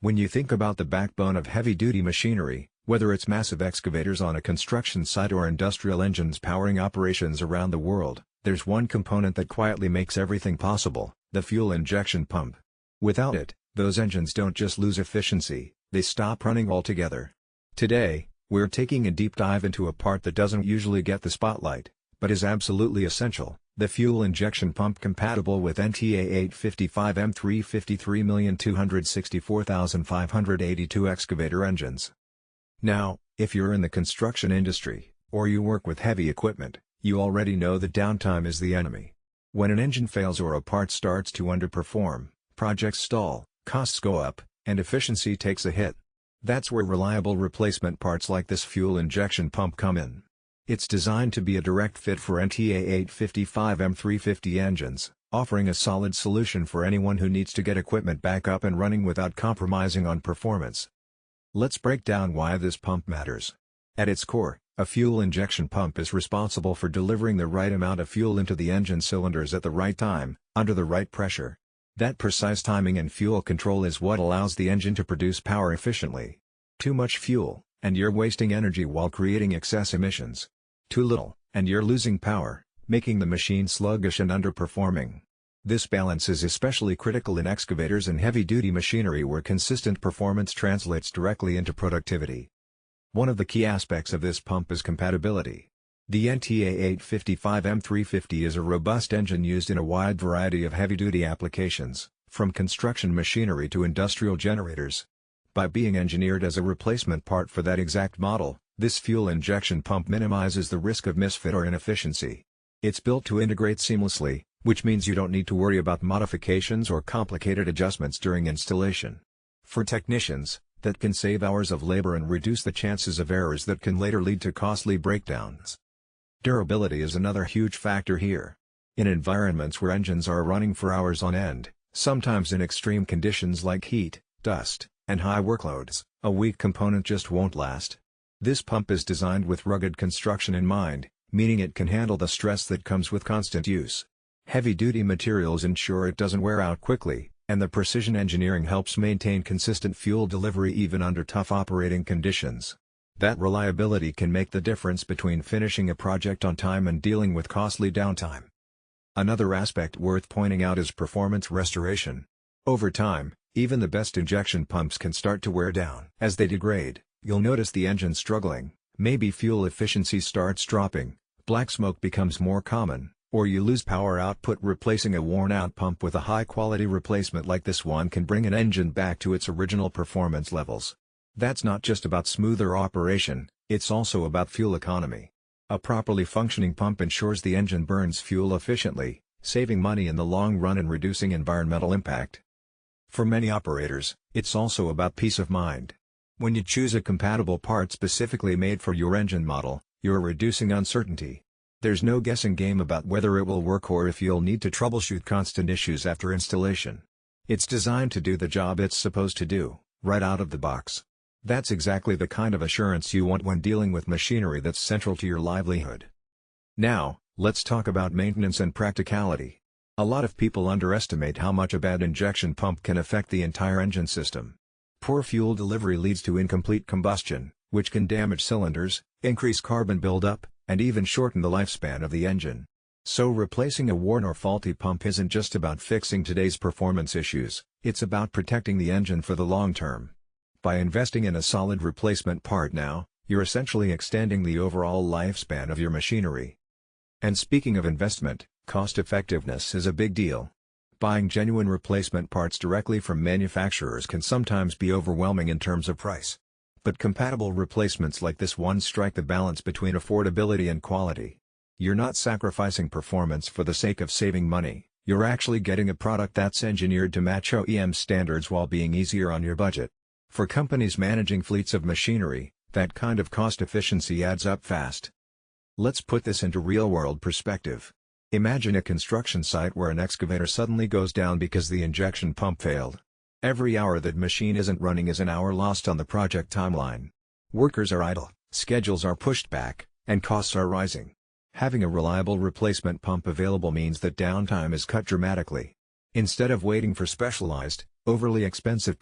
When you think about the backbone of heavy-duty machinery, whether it's massive excavators on a construction site or industrial engines powering operations around the world, there's one component that quietly makes everything possible: the fuel injection pump. Without it, those engines don't just lose efficiency, they stop running altogether. Today, we're taking a deep dive into a part that doesn't usually get the spotlight, but is absolutely essential: the fuel injection pump compatible with NTA855-M350 3,264,582 excavator engines. Now, if you're in the construction industry, or you work with heavy equipment, you already know that downtime is the enemy. When an engine fails or a part starts to underperform, projects stall, costs go up, and efficiency takes a hit. That's where reliable replacement parts like this fuel injection pump come in. It's designed to be a direct fit for NTA855-M350 engines, offering a solid solution for anyone who needs to get equipment back up and running without compromising on performance. Let's break down why this pump matters. At its core, a fuel injection pump is responsible for delivering the right amount of fuel into the engine cylinders at the right time, under the right pressure. That precise timing and fuel control is what allows the engine to produce power efficiently. Too much fuel, and you're wasting energy while creating excess emissions. Too little, and you're losing power, making the machine sluggish and underperforming. This balance is especially critical in excavators and heavy-duty machinery where consistent performance translates directly into productivity. One of the key aspects of this pump is compatibility. The NTA855-M350 is a robust engine used in a wide variety of heavy-duty applications, from construction machinery to industrial generators. By being engineered as a replacement part for that exact model, this fuel injection pump minimizes the risk of misfit or inefficiency. It's built to integrate seamlessly, which means you don't need to worry about modifications or complicated adjustments during installation. For technicians, that can save hours of labor and reduce the chances of errors that can later lead to costly breakdowns. Durability is another huge factor here. In environments where engines are running for hours on end, sometimes in extreme conditions like heat, dust, and high workloads, a weak component just won't last. This pump is designed with rugged construction in mind, meaning it can handle the stress that comes with constant use. Heavy-duty materials ensure it doesn't wear out quickly, and the precision engineering helps maintain consistent fuel delivery even under tough operating conditions. That reliability can make the difference between finishing a project on time and dealing with costly downtime. Another aspect worth pointing out is performance restoration. Over time, even the best injection pumps can start to wear down. As they degrade, you'll notice the engine struggling, maybe fuel efficiency starts dropping, black smoke becomes more common, or you lose power output. Replacing a worn-out pump with a high-quality replacement like this one can bring an engine back to its original performance levels. That's not just about smoother operation, it's also about fuel economy. A properly functioning pump ensures the engine burns fuel efficiently, saving money in the long run and reducing environmental impact. For many operators, it's also about peace of mind. When you choose a compatible part specifically made for your engine model, you're reducing uncertainty. There's no guessing game about whether it will work or if you'll need to troubleshoot constant issues after installation. It's designed to do the job it's supposed to do, right out of the box. That's exactly the kind of assurance you want when dealing with machinery that's central to your livelihood. Now, let's talk about maintenance and practicality. A lot of people underestimate how much a bad injection pump can affect the entire engine system. Poor fuel delivery leads to incomplete combustion, which can damage cylinders, increase carbon buildup, and even shorten the lifespan of the engine. So replacing a worn or faulty pump isn't just about fixing today's performance issues, it's about protecting the engine for the long term. By investing in a solid replacement part now, you're essentially extending the overall lifespan of your machinery. And speaking of investment, cost-effectiveness is a big deal. Buying genuine replacement parts directly from manufacturers can sometimes be overwhelming in terms of price. But compatible replacements like this one strike the balance between affordability and quality. You're not sacrificing performance for the sake of saving money, you're actually getting a product that's engineered to match OEM standards while being easier on your budget. For companies managing fleets of machinery, that kind of cost efficiency adds up fast. Let's put this into real-world perspective. Imagine a construction site where an excavator suddenly goes down because the injection pump failed. Every hour that machine isn't running is an hour lost on the project timeline. Workers are idle, schedules are pushed back, and costs are rising. Having a reliable replacement pump available means that downtime is cut dramatically. Instead of waiting for specialized, overly expensive